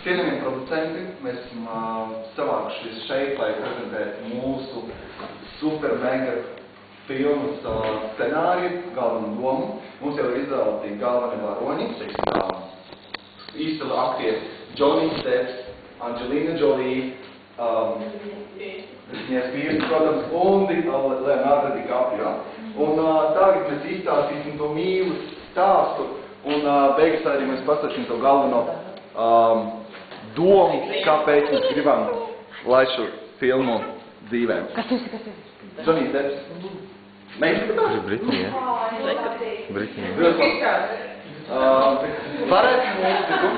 Cienījamie producenti, mēs esam savākušies šeit, lai prezentētu mūsu super mega filmas scenāriju, galveno domu. Mums jau ir izvēlēti galvenie varoņi, izcili aktieri Johnny Depp, Angelina Jolie, Spīrs, protams, un Leonardo DiCaprio. Un tagad mēs izstāstīsim to mīlu stāstu, un beigas arī mēs pastāstīsim to galveno domu, kāpēc mēs gribam laist šo filmu dzīvēm. Johnny Depp. Meistars? Britnija. Britnija. Varētu mūziku.